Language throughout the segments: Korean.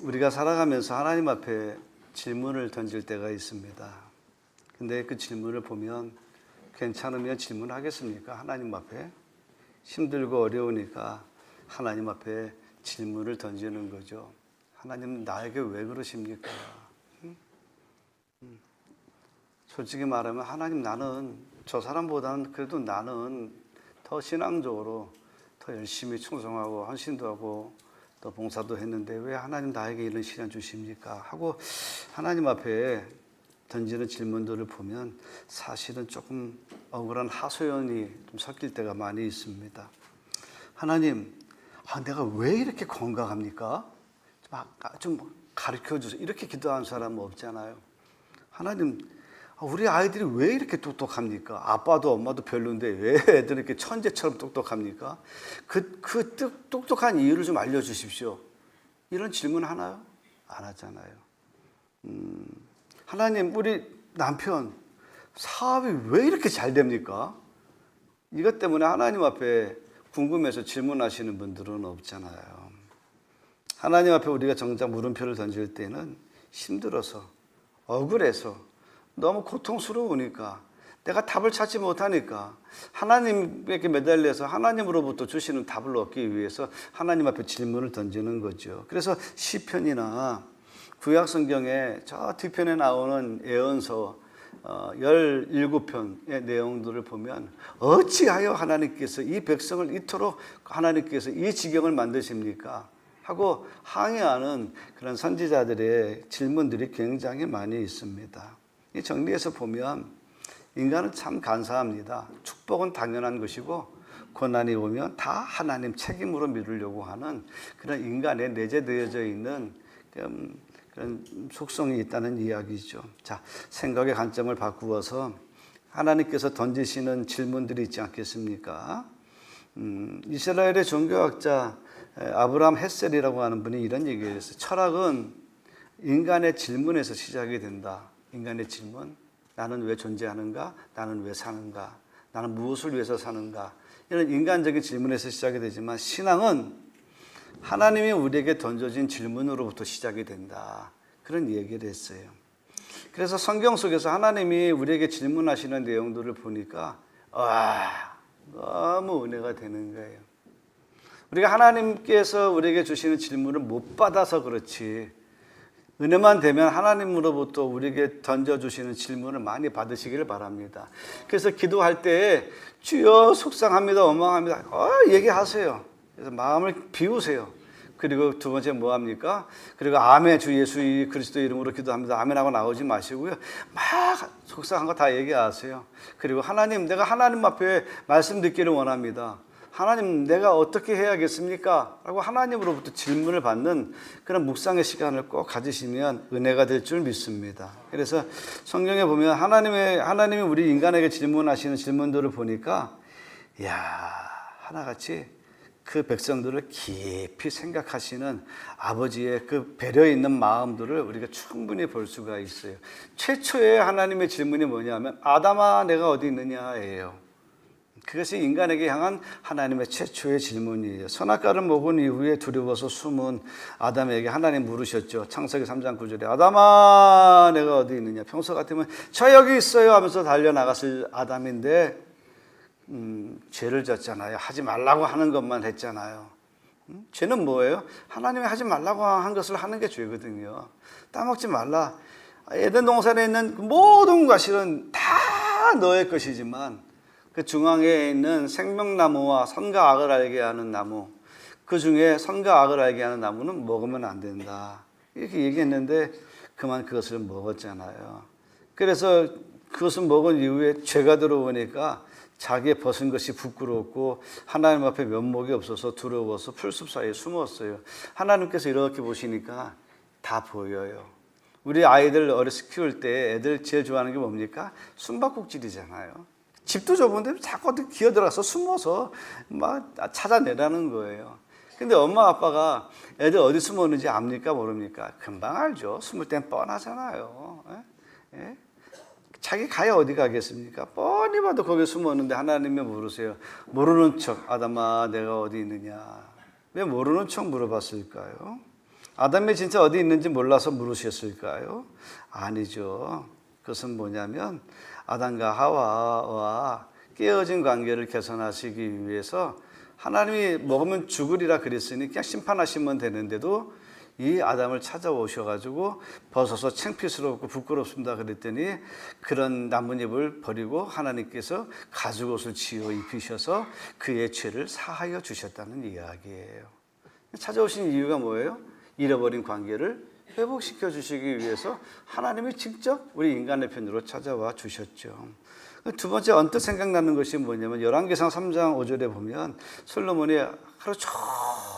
우리가 살아가면서 하나님 앞에 질문을 던질 때가 있습니다. 근데 그 질문을 보면 괜찮으면 질문하겠습니까? 하나님 앞에. 힘들고 어려우니까 하나님 앞에 질문을 던지는 거죠. 하나님 나에게 왜 그러십니까? 솔직히 말하면 하나님 나는 저 사람보다는 그래도 나는 더 신앙적으로 더 열심히 충성하고 헌신도 하고 또 봉사도 했는데 왜 하나님 나에게 이런 시련 주십니까? 하고 하나님 앞에 던지는 질문들을 보면 사실은 조금 억울한 하소연이 좀 섞일 때가 많이 있습니다. 하나님, 내가 왜 이렇게 건강합니까? 좀 가르쳐 주세요. 이렇게 기도하는 사람은 없잖아요. 하나님, 우리 아이들이 왜 이렇게 똑똑합니까? 아빠도 엄마도 별론데 왜 애들이 이렇게 천재처럼 똑똑합니까? 그 똑똑한 이유를 좀 알려주십시오. 이런 질문 하나요? 안 하잖아요. 하나님, 우리 남편 사업이 왜 이렇게 잘 됩니까? 이것 때문에 하나님 앞에 궁금해서 질문하시는 분들은 없잖아요. 하나님 앞에 우리가 정작 물음표를 던질 때는 힘들어서, 억울해서, 너무 고통스러우니까, 내가 답을 찾지 못하니까 하나님에게 매달려서 하나님으로부터 주시는 답을 얻기 위해서 하나님 앞에 질문을 던지는 거죠. 그래서 시편이나 구약 성경에 저 뒤편에 나오는 예언서 17편의 내용들을 보면 어찌하여 하나님께서 이 백성을 이토록 하나님께서 이 지경을 만드십니까? 하고 항의하는 그런 선지자들의 질문들이 굉장히 많이 있습니다. 이 정리해서 보면 인간은 참 간사합니다. 축복은 당연한 것이고 고난이 오면 다 하나님 책임으로 미루려고 하는 그런 인간에 내재되어져 있는 그런 속성이 있다는 이야기죠. 자, 생각의 관점을 바꾸어서 하나님께서 던지시는 질문들이 있지 않겠습니까? 이스라엘의 종교학자 아브라함 햇셀이라고 하는 분이 이런 얘기를 했어요. 철학은 인간의 질문에서 시작이 된다. 인간의 질문, 나는 왜 존재하는가? 나는 왜 사는가? 나는 무엇을 위해서 사는가? 이런 인간적인 질문에서 시작이 되지만 신앙은 하나님이 우리에게 던져진 질문으로부터 시작이 된다. 그런 얘기를 했어요. 그래서 성경 속에서 하나님이 우리에게 질문하시는 내용들을 보니까 너무 은혜가 되는 거예요. 우리가 하나님께서 우리에게 주시는 질문을 못 받아서 그렇지, 은혜만 되면 하나님으로부터 우리에게 던져주시는 질문을 많이 받으시기를 바랍니다. 그래서 기도할 때 주여 속상합니다, 원망합니다, 얘기하세요. 그래서 마음을 비우세요. 그리고 두 번째 뭐합니까? 그리고 아멘, 주 예수 그리스도 이름으로 기도합니다, 아멘 하고 나오지 마시고요. 막 속상한 거 다 얘기하세요. 그리고 하나님, 내가 하나님 앞에 말씀 듣기를 원합니다. 하나님, 내가 어떻게 해야겠습니까? 라고 하나님으로부터 질문을 받는 그런 묵상의 시간을 꼭 가지시면 은혜가 될 줄 믿습니다. 그래서 성경에 보면 하나님이 우리 인간에게 질문하시는 질문들을 보니까, 하나같이 그 백성들을 깊이 생각하시는 아버지의 그 배려 있는 마음들을 우리가 충분히 볼 수가 있어요. 최초의 하나님의 질문이 뭐냐면, 아담아, 내가 어디 있느냐예요. 그것이 인간에게 향한 하나님의 최초의 질문이에요. 선악과를 먹은 이후에 두려워서 숨은 아담에게 하나님 물으셨죠. 창세기 3장 9절에 아담아, 내가 어디 있느냐? 평소 같으면 저 여기 있어요 하면서 달려나갔을 아담인데 죄를 졌잖아요. 하지 말라고 하는 것만 했잖아요. 죄는 뭐예요? 하나님이 하지 말라고 한 것을 하는 게 죄거든요. 따먹지 말라. 에덴 동산에 있는 모든 과실은 다 너의 것이지만 그 중앙에 있는 생명나무와 선과 악을 알게 하는 나무, 그 중에 선과 악을 알게 하는 나무는 먹으면 안 된다. 이렇게 얘기했는데 그만 그것을 먹었잖아요. 그래서 그것을 먹은 이후에 죄가 들어오니까 자기의 벗은 것이 부끄럽고 하나님 앞에 면목이 없어서 두려워서 풀숲 사이에 숨었어요. 하나님께서 이렇게 보시니까 다 보여요. 우리 아이들 어려서 키울 때 애들 제일 좋아하는 게 뭡니까? 숨바꼭질이잖아요. 집도 좁은데 자꾸 어디 기어들어가서 숨어서 막 찾아내라는 거예요. 근데 엄마 아빠가 애들 어디 숨었는지 압니까 모릅니까? 금방 알죠. 숨을 땐 뻔하잖아요. 예? 자기 가야 어디 가겠습니까? 뻔히 봐도 거기 숨었는데 하나님이 물으세요. 모르는 척, 아담아 내가 어디 있느냐? 왜 모르는 척 물어봤을까요? 아담이 진짜 어디 있는지 몰라서 물으셨을까요? 아니죠. 그것은 뭐냐면 아담과 하와와 깨어진 관계를 개선하시기 위해서 하나님이 먹으면 죽으리라 그랬으니 그냥 심판하시면 되는데도 이 아담을 찾아오셔가지고 벗어서 창피스럽고 부끄럽습니다 그랬더니 그런 나뭇잎을 버리고 하나님께서 가죽옷을 지어 입히셔서 그의 죄를 사하여 주셨다는 이야기예요. 찾아오신 이유가 뭐예요? 잃어버린 관계를 회복시켜 주시기 위해서 하나님이 직접 우리 인간의 편으로 찾아와 주셨죠. 두 번째 언뜻 생각나는 것이 뭐냐면 열왕기상 3장 5절에 보면 솔로몬이 하루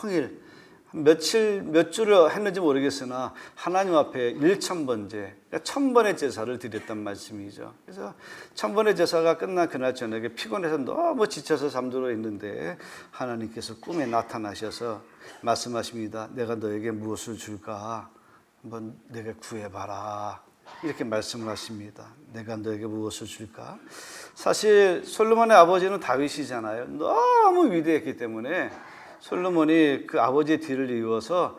종일 몇 주를 했는지 모르겠으나 하나님 앞에 1000번째, 그러니까 1000번의 제사를 드렸단 말씀이죠. 그래서 1000번의 제사가 끝난 그날 저녁에 피곤해서 너무 지쳐서 잠들어 있는데 하나님께서 꿈에 나타나셔서 말씀하십니다. 내가 너에게 무엇을 줄까? 한번 내게 구해봐라. 이렇게 말씀을 하십니다. 내가 너에게 무엇을 줄까? 사실 솔로몬의 아버지는 다윗이잖아요. 너무 위대했기 때문에 솔로몬이 그 아버지의 뒤를 이어서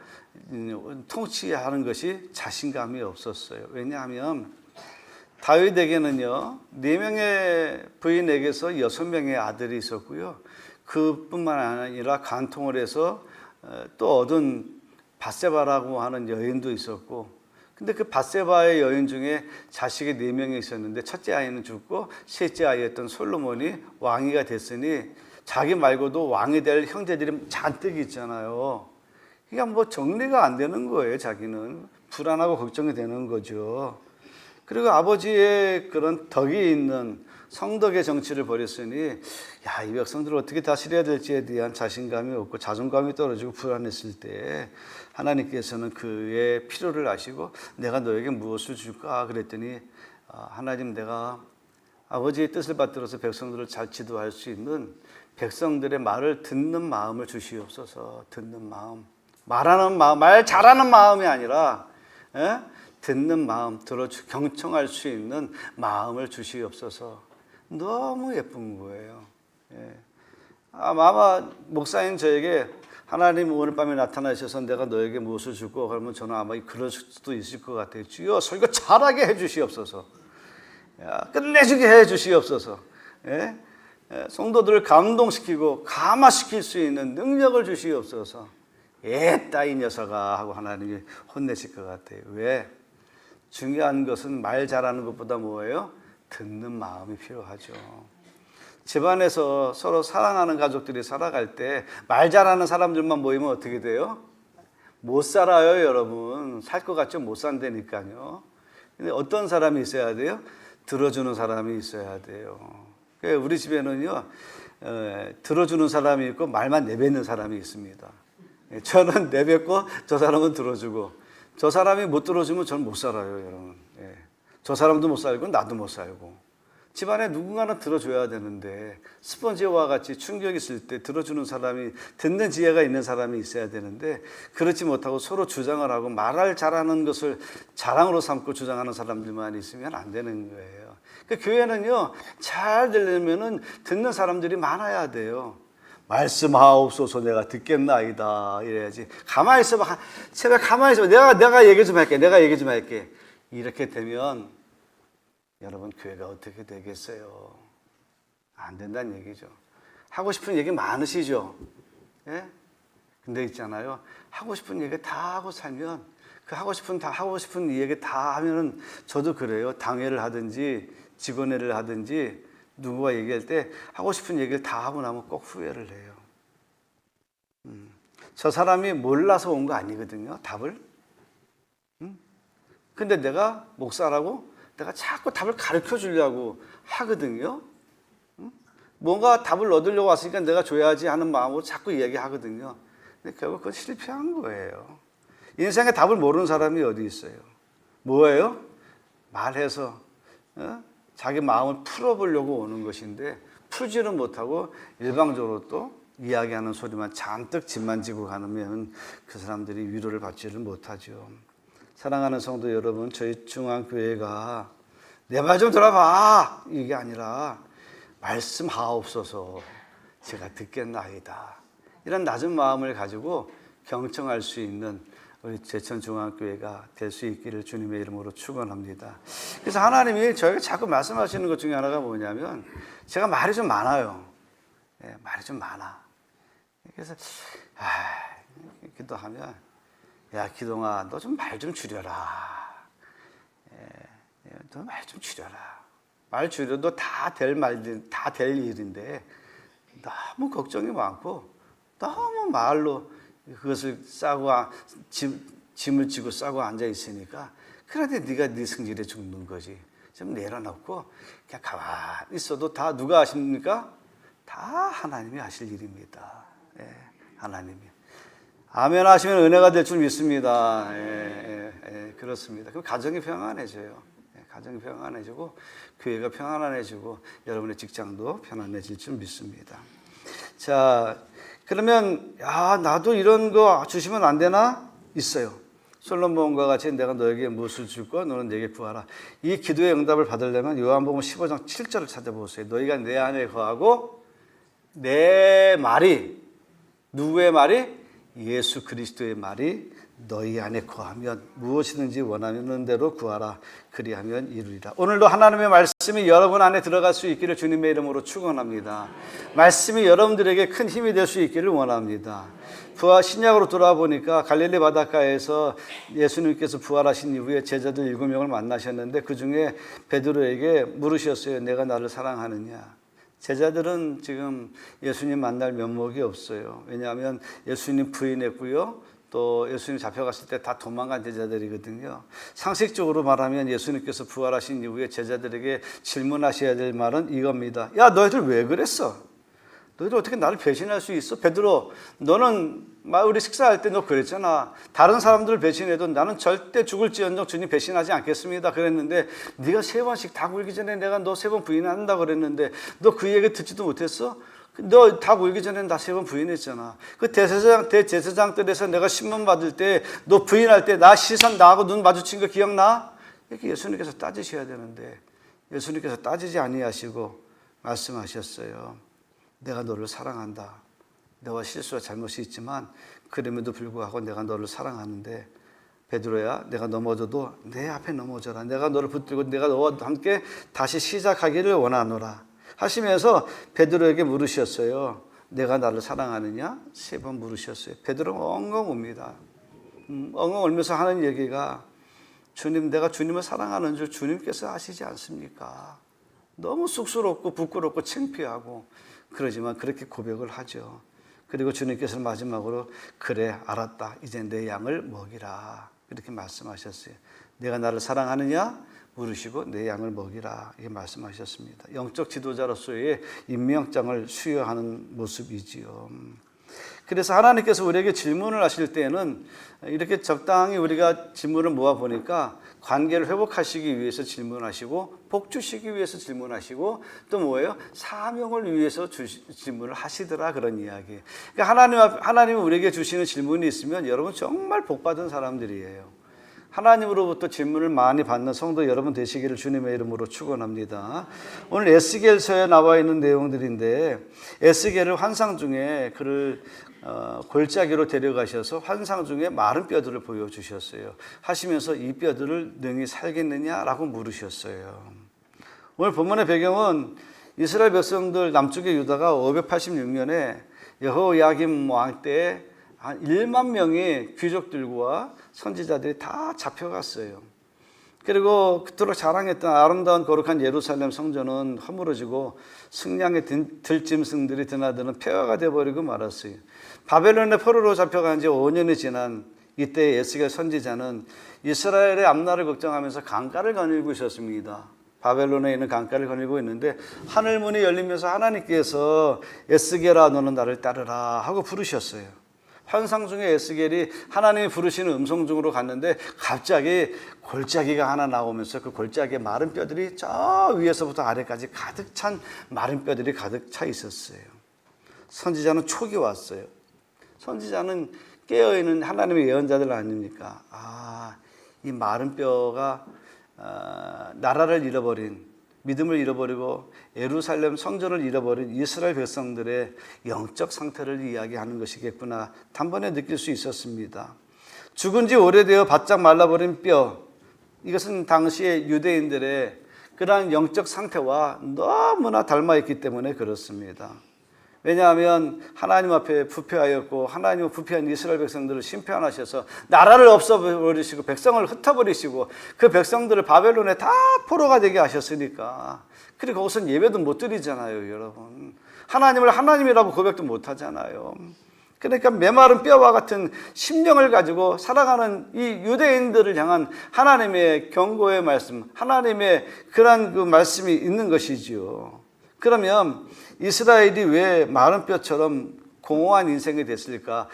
통치하는 것이 자신감이 없었어요. 왜냐하면 다윗에게는요 4명의 부인에게서 6명의 아들이 있었고요. 그뿐만 아니라 간통을 해서 또 얻은 밧세바라고 하는 여인도 있었고, 근데 그 밧세바의 여인 중에 자식이 4명이 있었는데 첫째 아이는 죽고 셋째 아이였던 솔로몬이 왕이가 됐으니 자기 말고도 왕이 될 형제들이 잔뜩 있잖아요. 그러니까 뭐 정리가 안 되는 거예요. 자기는 불안하고 걱정이 되는 거죠. 그리고 아버지의 그런 덕이 있는 성덕의 정치를 벌였으니 야, 이 백성들을 어떻게 다스려야 될지에 대한 자신감이 없고 자존감이 떨어지고 불안했을 때 하나님께서는 그의 필요를 아시고 내가 너에게 무엇을 줄까 그랬더니 하나님, 내가 아버지의 뜻을 받들어서 백성들을 잘 지도할 수 있는 백성들의 말을 듣는 마음을 주시옵소서. 듣는 마음, 말하는 마음, 말 잘하는 마음이 아니라 듣는 마음, 경청할 수 있는 마음을 주시옵소서. 너무 예쁜 거예요. 아마 목사님 저에게 하나님 오늘 밤에 나타나셔서 내가 너에게 무엇을 줄까 그러면 저는 아마 그럴 수도 있을 것 같아요. 주여 설교 잘하게 해주시옵소서. 끝내주게 해주시옵소서. 성도들을 감동시키고 감화시킬 수 있는 능력을 주시옵소서. 따 이 녀석아 하고 하나님이 혼내실 것 같아요. 왜? 중요한 것은 말 잘하는 것보다 뭐예요? 듣는 마음이 필요하죠. 집안에서 서로 사랑하는 가족들이 살아갈 때 말 잘하는 사람들만 모이면 어떻게 돼요? 못 살아요, 여러분. 살 것 같죠? 못 산다니까요. 근데 어떤 사람이 있어야 돼요? 들어주는 사람이 있어야 돼요. 우리 집에는요, 들어주는 사람이 있고 말만 내뱉는 사람이 있습니다. 저는 내뱉고 저 사람은 들어주고, 저 사람이 못 들어주면 저는 못 살아요, 여러분. 저 사람도 못 살고 나도 못 살고. 집안에 누군가는 들어줘야 되는데 스펀지와 같이 충격이 있을 때 들어주는 사람이, 듣는 지혜가 있는 사람이 있어야 되는데 그렇지 못하고 서로 주장을 하고 말을 잘하는 것을 자랑으로 삼고 주장하는 사람들만 있으면 안 되는 거예요. 그 교회는요, 잘 되려면은 듣는 사람들이 많아야 돼요. 말씀하옵소서 내가 듣겠나이다 이래야지. 가만히 있어봐. 제발 가만히 있어봐. 내가 얘기 좀 할게. 내가 얘기 좀 할게. 이렇게 되면 여러분 교회가 어떻게 되겠어요? 안 된다는 얘기죠. 하고 싶은 얘기 많으시죠? 근데 있잖아요. 하고 싶은 얘기 다 하고 살면 그 하고 싶은 얘기 다 하면은 저도 그래요. 당회를 하든지 직원회를 하든지 누구와 얘기할 때 하고 싶은 얘기를 다 하고 나면 꼭 후회를 해요. 저 사람이 몰라서 온 거 아니거든요. 답을. 근데 내가 목사라고 내가 자꾸 답을 가르쳐 주려고 하거든요. 뭔가 답을 얻으려고 왔으니까 내가 줘야지 하는 마음으로 자꾸 이야기하거든요. 근데 결국 그건 실패한 거예요. 인생에 답을 모르는 사람이 어디 있어요? 뭐예요? 말해서 자기 마음을 풀어보려고 오는 것인데 풀지는 못하고 일방적으로 또 이야기하는 소리만 잔뜩 집만 지고 가면 그 사람들이 위로를 받지를 못하죠. 사랑하는 성도 여러분, 저희 중앙교회가 내 말 좀 들어봐 이게 아니라 말씀하옵소서 제가 듣겠나이다. 이런 낮은 마음을 가지고 경청할 수 있는 우리 제천중앙교회가 될 수 있기를 주님의 이름으로 축원합니다. 그래서 하나님이 저에게 자꾸 말씀하시는 것 중에 하나가 뭐냐면 제가 말이 좀 많아요. 말이 좀 많아. 그래서 기도하면 야 기동아 너 좀 말 좀 줄여라. 너 말 좀 줄여라. 말 줄여도 다 될 말들 다 될 일인데 너무 걱정이 많고 너무 말로 그것을 싸고 짐을 지고 싸고 앉아 있으니까 그런데 네가 네 승질에 죽는 거지. 좀 내려놓고 그냥 가만히 있어도 다 누가 하십니까? 다 하나님이 하실 일입니다. 하나님이. 아멘 하시면 은혜가 될 줄 믿습니다. 그렇습니다. 그럼 가정이 평안해져요. 가정이 평안해지고 교회가 평안해지고 여러분의 직장도 편안해질 줄 믿습니다. 자, 그러면 나도 이런 거 주시면 안 되나? 있어요. 솔로몬과 같이 내가 너에게 무엇을 줄 거야? 너는 내게 구하라. 이 기도의 응답을 받으려면 요한복음 15장 7절을 찾아보세요. 너희가 내 안에 거하고 내 말이 누구의 말이? 예수 그리스도의 말이 너희 안에 거하면 무엇이든지 원하는 대로 구하라. 그리하면 이루리라. 오늘도 하나님의 말씀이 여러분 안에 들어갈 수 있기를 주님의 이름으로 축원합니다. 말씀이 여러분들에게 큰 힘이 될 수 있기를 원합니다. 부활 신약으로 돌아보니까 갈릴리 바닷가에서 예수님께서 부활하신 이후에 제자들 7명을 만나셨는데 그중에 베드로에게 물으셨어요. 내가 나를 사랑하느냐? 제자들은 지금 예수님 만날 면목이 없어요. 왜냐하면 예수님 부인했고요. 또 예수님 잡혀갔을 때 다 도망간 제자들이거든요. 상식적으로 말하면 예수님께서 부활하신 이후에 제자들에게 질문하셔야 될 말은 이겁니다. 야, 너희들 왜 그랬어? 너희들 어떻게 나를 배신할 수 있어? 베드로, 너는 우리 식사할 때 너 그랬잖아. 다른 사람들을 배신해도 나는 절대 죽을지언정 주님 배신하지 않겠습니다. 그랬는데 네가 3번씩 다 굴기 전에 내가 너 3번 부인한다 그랬는데 너 그 얘기 듣지도 못했어? 너 다 굴기 전에 나 3번 부인했잖아. 그 대제사장 뜰에서 내가 신문 받을 때 너 부인할 때 나 시선 나하고 눈 마주친 거 기억나? 이렇게 예수님께서 따지셔야 되는데 예수님께서 따지지 아니하시고 말씀하셨어요. 내가 너를 사랑한다. 너와 실수와 잘못이 있지만 그럼에도 불구하고 내가 너를 사랑하는데 베드로야 내가 넘어져도 내 앞에 넘어져라. 내가 너를 붙들고 내가 너와 함께 다시 시작하기를 원하노라 하시면서 베드로에게 물으셨어요. 내가 나를 사랑하느냐? 3번 물으셨어요. 베드로가 엉엉 웁니다. 엉엉 울면서 하는 얘기가 주님 내가 주님을 사랑하는 줄 주님께서 아시지 않습니까? 너무 쑥스럽고 부끄럽고 창피하고 그러지만 그렇게 고백을 하죠. 그리고 주님께서 마지막으로 그래 알았다. 이제 내 양을 먹이라. 이렇게 말씀하셨어요. 내가 나를 사랑하느냐? 물으시고 내 양을 먹이라. 이렇게 말씀하셨습니다. 영적 지도자로서의 임명장을 수여하는 모습이지요. 그래서 하나님께서 우리에게 질문을 하실 때는 이렇게 적당히 우리가 질문을 모아보니까 관계를 회복하시기 위해서 질문하시고 복 주시기 위해서 질문하시고 또 뭐예요? 사명을 위해서 질문을 하시더라 그런 이야기. 그러니까 하나님은 우리에게 주시는 질문이 있으면 여러분 정말 복받은 사람들이에요. 하나님으로부터 질문을 많이 받는 성도 여러분 되시기를 주님의 이름으로 축원합니다. 오늘 에스겔서에 나와 있는 내용들인데 에스겔을 환상 중에 그를 골짜기로 데려가셔서 환상 중에 마른 뼈들을 보여주셨어요. 하시면서 이 뼈들을 능히 살겠느냐라고 물으셨어요. 오늘 본문의 배경은 이스라엘 백성들 남쪽의 유다가 586년에 여호야김 왕 때에 한 1만 명의 귀족들과 선지자들이 다 잡혀갔어요. 그리고 그토록 자랑했던 아름다운 거룩한 예루살렘 성전은 허물어지고 승량의 들짐승들이 드나드는 폐허가 되어버리고 말았어요. 바벨론의 포로로 잡혀간 지 5년이 지난 이때 에스겔 선지자는 이스라엘의 앞날을 걱정하면서 강가를 거닐고 있었습니다. 바벨론에 있는 강가를 거닐고 있는데 하늘문이 열리면서 하나님께서 에스겔아 너는 나를 따르라 하고 부르셨어요. 환상 중에 에스겔이 하나님이 부르시는 음성 중으로 갔는데 갑자기 골짜기가 하나 나오면서 그 골짜기에 마른 뼈들이 저 위에서부터 아래까지 가득 찬 마른 뼈들이 가득 차 있었어요. 선지자는 촉이 왔어요. 선지자는 깨어있는 하나님의 예언자들 아닙니까? 이 마른 뼈가 나라를 잃어버린 믿음을 잃어버리고 예루살렘 성전을 잃어버린 이스라엘 백성들의 영적 상태를 이야기하는 것이겠구나 단번에 느낄 수 있었습니다. 죽은 지 오래되어 바짝 말라버린 뼈, 이것은 당시의 유대인들의 그러한 영적 상태와 너무나 닮아있기 때문에 그렇습니다. 왜냐하면 하나님 앞에 부패하였고 하나님은 부패한 이스라엘 백성들을 심판하셔서 나라를 없애버리시고 백성을 흩어버리시고 그 백성들을 바벨론에 다 포로가 되게 하셨으니까, 그리고 거기서는 예배도 못 드리잖아요, 여러분. 하나님을 하나님이라고 고백도 못 하잖아요. 그러니까 메마른 뼈와 같은 심령을 가지고 살아가는 이 유대인들을 향한 하나님의 경고의 말씀, 하나님의 그런 그 말씀이 있는 것이지요. 그러면 이스라엘이 왜 마른 뼈처럼 공허한 인생이 됐을까?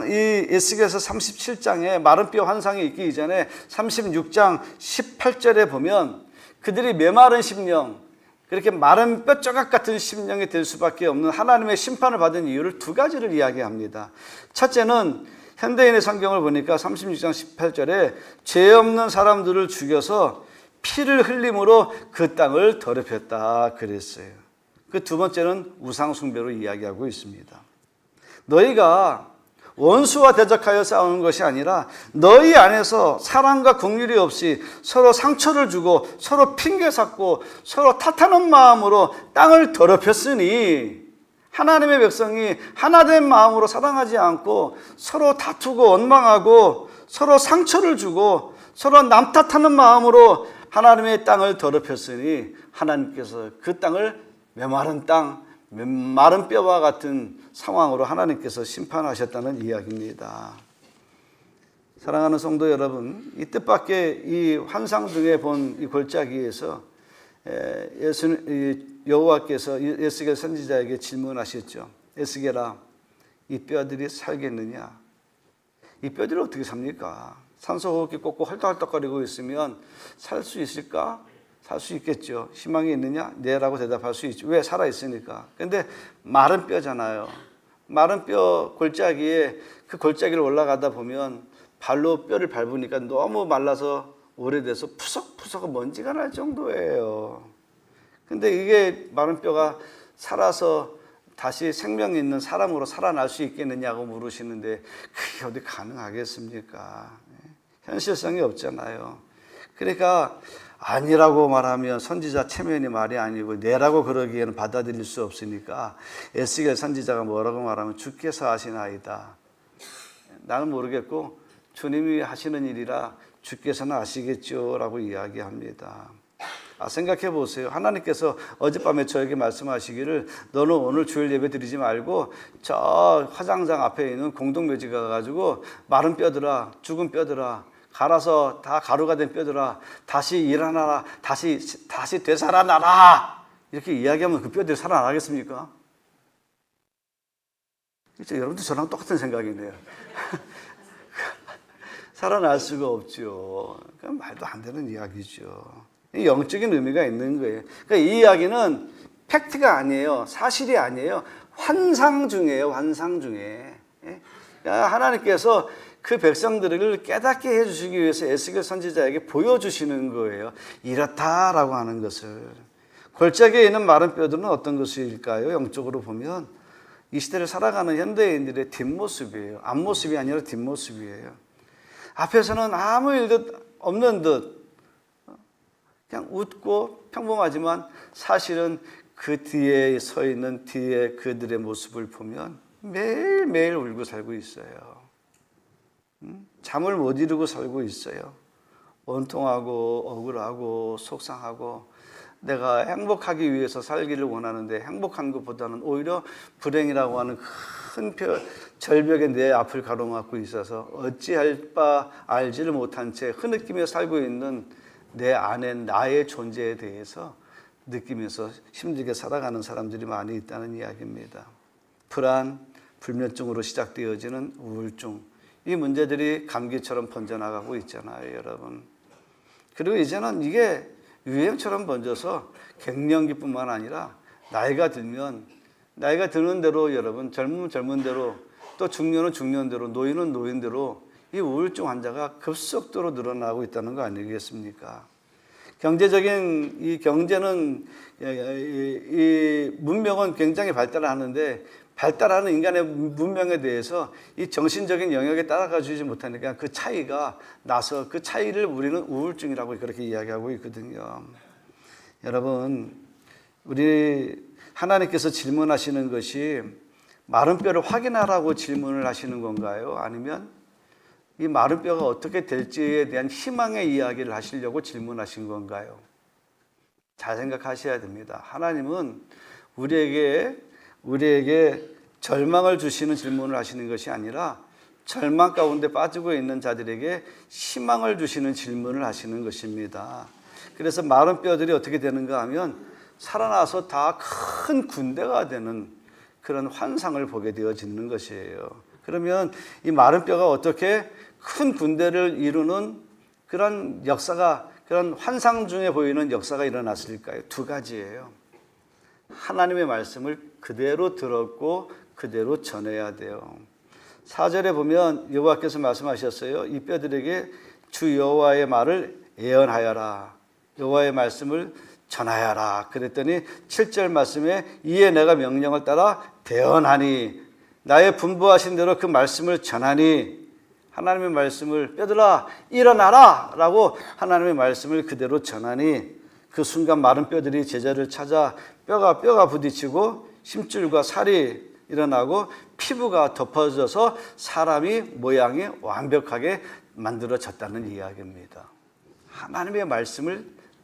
이 에스겔서 37장에 마른 뼈 환상이 있기 이전에 36장 18절에 보면 그들이 메마른 심령, 그렇게 마른 뼈조각 같은 심령이 될 수밖에 없는 하나님의 심판을 받은 이유를 두 가지를 이야기합니다. 첫째는 현대인의 성경을 보니까 36장 18절에 죄 없는 사람들을 죽여서 피를 흘림으로 그 땅을 더럽혔다 그랬어요. 그 두 번째는 우상 숭배로 이야기하고 있습니다. 너희가 원수와 대적하여 싸우는 것이 아니라 너희 안에서 사랑과 긍휼이 없이 서로 상처를 주고 서로 핑계 삼고 서로 탓하는 마음으로 땅을 더럽혔으니, 하나님의 백성이 하나된 마음으로 사랑하지 않고 서로 다투고 원망하고 서로 상처를 주고 서로 남 탓하는 마음으로 하나님의 땅을 더럽혔으니 하나님께서 그 땅을 메마른 땅, 마른 뼈와 같은 상황으로 하나님께서 심판하셨다는 이야기입니다. 사랑하는 성도 여러분, 이 뜻밖의 이 환상 중에 본 이 골짜기에서 여호와께서 에스겔 선지자에게 질문하셨죠. 에스겔아, 이 뼈들이 살겠느냐? 이 뼈들이 어떻게 삽니까? 산소호흡기 꽂고 헐떡헐떡거리고 있으면 살 수 있을까? 살 수 있겠죠. 희망이 있느냐? 네라고 대답할 수 있죠. 왜? 살아있으니까. 근데 마른 뼈잖아요. 마른 뼈 골짜기에, 그 골짜기를 올라가다 보면 발로 뼈를 밟으니까 너무 말라서 오래돼서 푸석푸석 먼지가 날 정도예요. 근데 이게 마른 뼈가 살아서 다시 생명 있는 사람으로 살아날 수 있겠느냐고 물으시는데 그게 어디 가능하겠습니까? 현실성이 없잖아요. 그러니까 아니라고 말하면 선지자 체면이 말이 아니고 네라고 그러기에는 받아들일 수 없으니까 에스겔 선지자가 뭐라고 말하면 주께서 하시나이다. 나는 모르겠고 주님이 하시는 일이라 주께서는 아시겠죠 라고 이야기합니다. 생각해 보세요. 하나님께서 어젯밤에 저에게 말씀하시기를 너는 오늘 주일 예배 드리지 말고 저 화장장 앞에 있는 공동묘지 가가지고 마른 뼈들아, 죽은 뼈들아, 갈아서 다 가루가 된 뼈들아, 다시 일어나라, 다시 되살아나라, 이렇게 이야기하면 그 뼈들이 살아나겠습니까? 그렇죠? 여러분도 저랑 똑같은 생각이네요. 살아날 수가 없죠. 그건 말도 안 되는 이야기죠. 영적인 의미가 있는 거예요. 그러니까 이 이야기는 팩트가 아니에요. 사실이 아니에요. 환상 중이에요. 환상 중에. 그러니까 하나님께서 그 백성들을 깨닫게 해주시기 위해서 에스겔 선지자에게 보여주시는 거예요. 이렇다라고 하는 것을. 골짜기에 있는 마른 뼈들은 어떤 것일까요? 영적으로 보면 이 시대를 살아가는 현대인들의 뒷모습이에요. 앞모습이 아니라 뒷모습이에요. 앞에서는 아무 일도 없는 듯 그냥 웃고 평범하지만 사실은 그 뒤에 서 있는 뒤에 그들의 모습을 보면 매일매일 울고 살고 있어요. 잠을 못 이루고 살고 있어요. 원통하고 억울하고 속상하고 내가 행복하기 위해서 살기를 원하는데 행복한 것보다는 오히려 불행이라고 하는 큰 절벽에 내 앞을 가로막고 있어서 어찌할 바 알지를 못한 채 흐느끼며 살고 있는 내 안에 나의 존재에 대해서 느끼면서 힘들게 살아가는 사람들이 많이 있다는 이야기입니다. 불안, 불면증으로 시작되어지는 우울증, 이 문제들이 감기처럼 번져나가고 있잖아요, 여러분. 그리고 이제는 이게 유행처럼 번져서 갱년기뿐만 아니라 나이가 드는 대로 여러분, 젊으면 젊은 대로, 또 중년은 중년대로, 노인은 노인대로 이 우울증 환자가 급속도로 늘어나고 있다는 거 아니겠습니까? 경제적인 이 경제는 이 문명은 굉장히 발달하는데 발달하는 인간의 문명에 대해서 이 정신적인 영역에 따라가 주지 못하니까 그 차이가 나서 그 차이를 우리는 우울증이라고 그렇게 이야기하고 있거든요. 여러분, 우리 하나님께서 질문하시는 것이 마른 뼈를 확인하라고 질문을 하시는 건가요? 아니면 이 마른 뼈가 어떻게 될지에 대한 희망의 이야기를 하시려고 질문하신 건가요? 잘 생각하셔야 됩니다. 하나님은 우리에게 절망을 주시는 질문을 하시는 것이 아니라 절망 가운데 빠지고 있는 자들에게 희망을 주시는 질문을 하시는 것입니다. 그래서 마른 뼈들이 어떻게 되는가 하면 살아나서 다 큰 군대가 되는 그런 환상을 보게 되어지는 것이에요. 그러면 이 마른 뼈가 어떻게 큰 군대를 이루는 그런 역사가, 그런 환상 중에 보이는 역사가 일어났을까요? 두 가지예요. 하나님의 말씀을 그대로 들었고 그대로 전해야 돼요. 4절에 보면 여호와께서 말씀하셨어요. 이 뼈들에게 주 여호와의 말을 예언하여라. 여호와의 말씀을 전하여라. 그랬더니 7절 말씀에 이에 내가 명령을 따라 대언하니 나의 분부하신 대로 그 말씀을 전하니 하나님의 말씀을 뼈들아 일어나라 라고 하나님의 말씀을 그대로 전하니 그 순간 마른 뼈들이 제자를 찾아 뼈가 부딪히고 심줄과 살이 일어나고 피부가 덮어져서 사람이 모양이 완벽하게 만들어졌다는 이야기입니다. 하나님의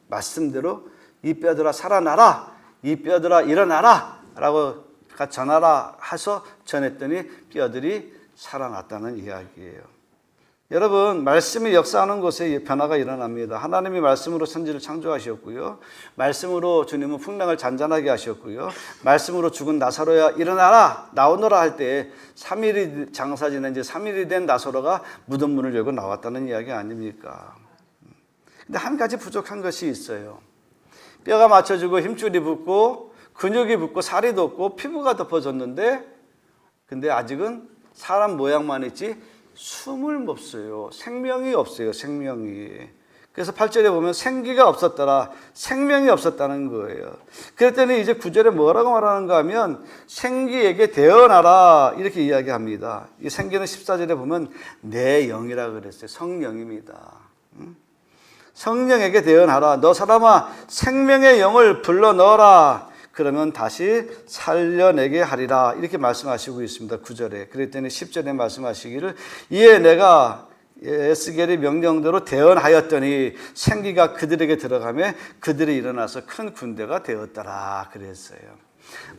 말씀대로 이 뼈들아 살아나라, 이 뼈들아 일어나라 라고 전하라 해서 전했더니 뼈들이 살아났다는 이야기예요. 여러분, 말씀이 역사하는 곳에 변화가 일어납니다. 하나님이 말씀으로 천지를 창조하셨고요. 말씀으로 주님은 풍랑을 잔잔하게 하셨고요. 말씀으로 죽은 나사로야 일어나라 나오너라 할 때 3일이 장사 지난 지 3일이 된 나사로가 무덤 문을 열고 나왔다는 이야기 아닙니까? 근데 한 가지 부족한 것이 있어요. 뼈가 맞춰지고 힘줄이 붙고 근육이 붙고 살이 돋고 피부가 덮어졌는데 근데 아직은 사람 모양만 있지 숨을 못 쉬어요. 생명이 없어요. 생명이. 그래서 8절에 보면 생기가 없었더라. 생명이 없었다는 거예요. 그랬더니 이제 9절에 뭐라고 말하는가 하면 생기에게 대언하라 이렇게 이야기합니다. 이 생기는 14절에 보면 내 영이라 그랬어요. 성령입니다. 성령에게 대언하라. 너 사람아 생명의 영을 불러 넣어라. 그러면 다시 살려내게 하리라 이렇게 말씀하시고 있습니다. 9절에. 그랬더니 10절에 말씀하시기를 이에 내가 에스겔의 명령대로 대언하였더니 생기가 그들에게 들어가며 그들이 일어나서 큰 군대가 되었더라 그랬어요.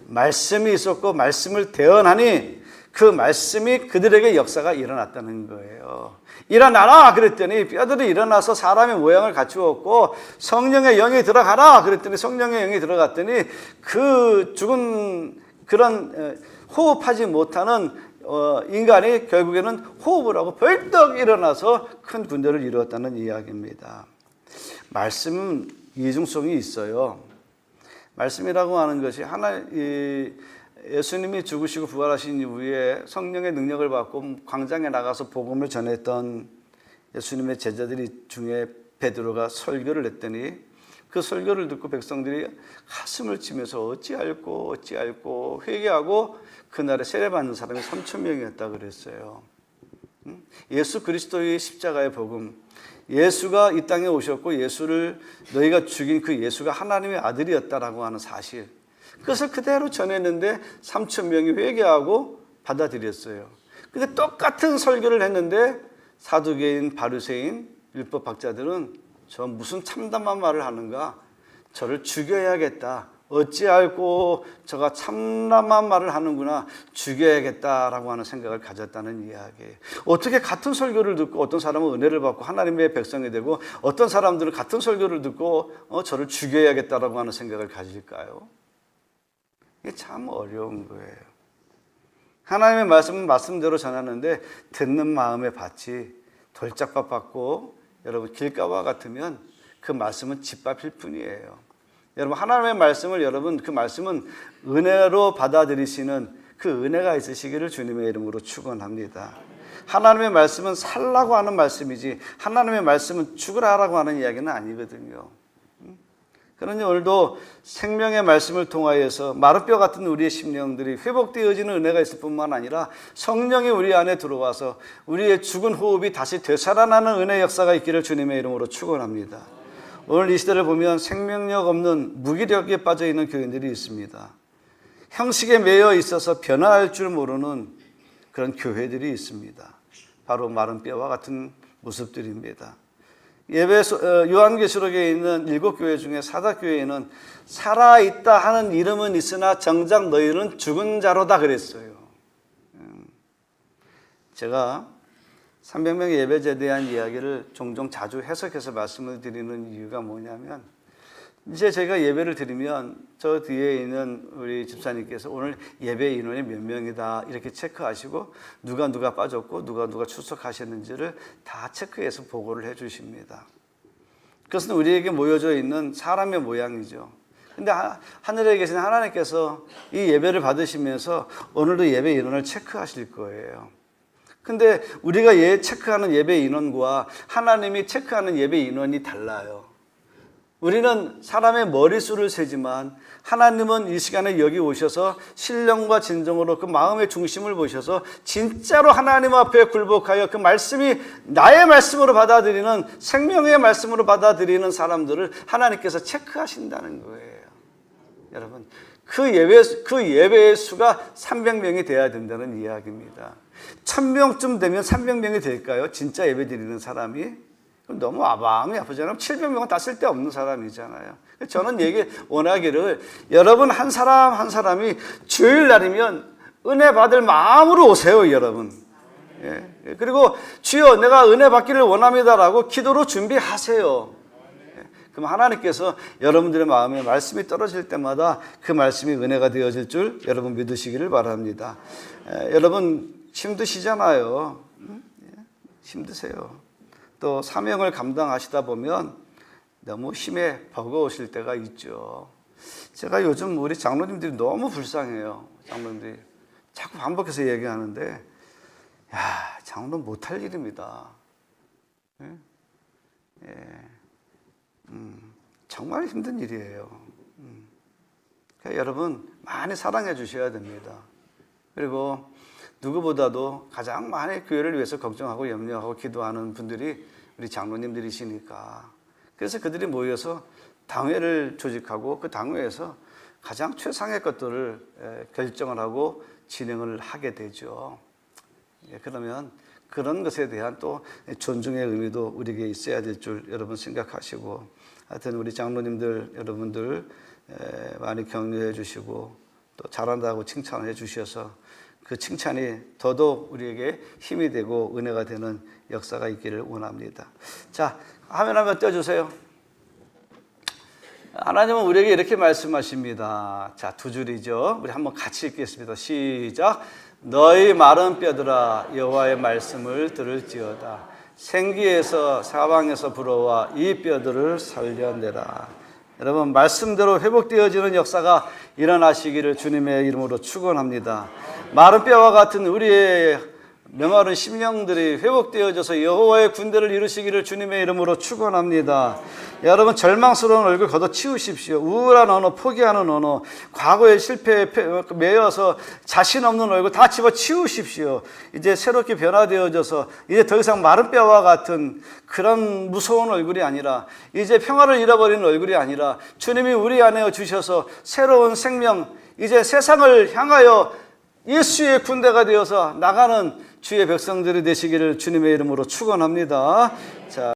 말씀이 있었고 말씀을 대언하니 그 말씀이 그들에게 역사가 일어났다는 거예요. 일어나라 그랬더니 뼈들이 일어나서 사람의 모양을 갖추었고 성령의 영이 들어가라 그랬더니 성령의 영이 들어갔더니 그 죽은 그런 호흡하지 못하는 인간이 결국에는 호흡을 하고 벌떡 일어나서 큰 군대를 이루었다는 이야기입니다. 말씀은 이중성이 있어요. 말씀이라고 하는 것이 예수님이 죽으시고 부활하신 이후에 성령의 능력을 받고 광장에 나가서 복음을 전했던 예수님의 제자들이 중에 베드로가 설교를 했더니 그 설교를 듣고 백성들이 가슴을 치면서 어찌할꼬 회개하고 그날에 세례받는 사람이 3,000명이었다 그랬어요. 예수 그리스도의 십자가의 복음, 예수가 이 땅에 오셨고 예수를 너희가 죽인 그 예수가 하나님의 아들이었다라고 하는 사실, 그것을 그대로 전했는데 3,000명이 회개하고 받아들였어요. 근데 똑같은 설교를 했는데 사두개인, 바리새인, 율법학자들은 저 무슨 참담한 말을 하는가? 저를 죽여야겠다. 어찌할꼬 저가 참담한 말을 하는구나. 죽여야겠다라고 하는 생각을 가졌다는 이야기예요. 어떻게 같은 설교를 듣고 어떤 사람은 은혜를 받고 하나님의 백성이 되고 어떤 사람들은 같은 설교를 듣고 저를 죽여야겠다라고 하는 생각을 가질까요? 이게 참 어려운 거예요. 하나님의 말씀은 말씀대로 전하는데 듣는 마음의 밭이 돌짝밭 같고 여러분 길가와 같으면 그 말씀은 집밥일 뿐이에요. 여러분 하나님의 말씀을 그 말씀은 은혜로 받아들이시는 그 은혜가 있으시기를 주님의 이름으로 축원합니다. 하나님의 말씀은 살라고 하는 말씀이지 하나님의 말씀은 죽으라라고 하는 이야기는 아니거든요. 그러니 오늘도 생명의 말씀을 통하여서 마른 뼈 같은 우리의 심령들이 회복되어지는 은혜가 있을 뿐만 아니라 성령이 우리 안에 들어와서 우리의 죽은 호흡이 다시 되살아나는 은혜 역사가 있기를 주님의 이름으로 축원합니다. 오늘 이 시대를 보면 생명력 없는 무기력에 빠져있는 교인들이 있습니다. 형식에 매여 있어서 변화할 줄 모르는 그런 교회들이 있습니다. 바로 마른 뼈와 같은 모습들입니다. 요한계시록에 있는 7교회 중에 사다교회에는 살아있다 하는 이름은 있으나 정작 너희는 죽은 자로다 그랬어요. 제가 300명의 예배제에 대한 이야기를 종종 자주 해석해서 말씀을 드리는 이유가 뭐냐면, 이제 제가 예배를 드리면 저 뒤에 있는 우리 집사님께서 오늘 예배 인원이 몇 명이다 이렇게 체크하시고 누가 빠졌고 누가 출석하셨는지를 다 체크해서 보고를 해 주십니다. 그것은 우리에게 모여져 있는 사람의 모양이죠. 근데 하늘에 계신 하나님께서 이 예배를 받으시면서 오늘도 예배 인원을 체크하실 거예요. 근데 우리가 체크하는 예배 인원과 하나님이 체크하는 예배 인원이 달라요. 우리는 사람의 머릿수를 세지만 하나님은 이 시간에 여기 오셔서 신령과 진정으로 그 마음의 중심을 보셔서 진짜로 하나님 앞에 굴복하여 그 말씀이 나의 말씀으로 받아들이는 생명의 말씀으로 받아들이는 사람들을 하나님께서 체크하신다는 거예요. 여러분, 그 예배의 수가 300명이 돼야 된다는 이야기입니다. 1000명쯤 되면 300명이 될까요? 진짜 예배 드리는 사람이? 너무 마음이 아프잖아요. 700명은 다 쓸데없는 사람이잖아요. 저는 원하기를 여러분 한 사람 한 사람이 주일날이면 은혜 받을 마음으로 오세요, 여러분. 예. 그리고 주여 내가 은혜 받기를 원합니다라고 기도로 준비하세요. 예. 그럼 하나님께서 여러분들의 마음에 말씀이 떨어질 때마다 그 말씀이 은혜가 되어질 줄 여러분 믿으시기를 바랍니다. 여러분 힘드시잖아요. 힘드세요. 또 사명을 감당하시다 보면 너무 힘에 버거우실 때가 있죠. 제가 요즘 우리 장로님들이 너무 불쌍해요. 장로님들이 자꾸 반복해서 얘기하는데, 야, 장로는 못할 일입니다. 예? 예. 정말 힘든 일이에요. 그러니까 여러분 많이 사랑해 주셔야 됩니다. 그리고 누구보다도 가장 많이 교회를 위해서 걱정하고 염려하고 기도하는 분들이 우리 장로님들이시니까, 그래서 그들이 모여서 당회를 조직하고 그 당회에서 가장 최상의 것들을 결정을 하고 진행을 하게 되죠. 그러면 그런 것에 대한 또 존중의 의미도 우리에게 있어야 될 줄 여러분 생각하시고, 하여튼 우리 장로님들 여러분들 많이 격려해 주시고 또 잘한다고 칭찬해 주셔서 그 칭찬이 더더욱 우리에게 힘이 되고 은혜가 되는 역사가 있기를 원합니다. 자, 화면 한번 띄워주세요. 하나님은 우리에게 이렇게 말씀하십니다. 자, 2줄이죠. 우리 한번 같이 읽겠습니다. 시작. 너희 마른 뼈들아 여호와의 말씀을 들을지어다. 생기에서 사방에서 불어와 이 뼈들을 살려내라. 여러분 말씀대로 회복되어지는 역사가 일어나시기를 주님의 이름으로 축원합니다. 마른 뼈와 같은 우리의 메마른 심령들이 회복되어져서 여호와의 군대를 이루시기를 주님의 이름으로 축원합니다. 여러분 절망스러운 얼굴 걷어치우십시오. 우울한 언어, 포기하는 언어, 과거의 실패에 매여서 자신 없는 얼굴 다 집어치우십시오. 이제 새롭게 변화되어져서 이제 더 이상 마른 뼈와 같은 그런 무서운 얼굴이 아니라, 이제 평화를 잃어버리는 얼굴이 아니라 주님이 우리 안에 주셔서 새로운 생명, 이제 세상을 향하여 예수의 군대가 되어서 나가는 주의 백성들이 되시기를 주님의 이름으로 축원합니다. 자.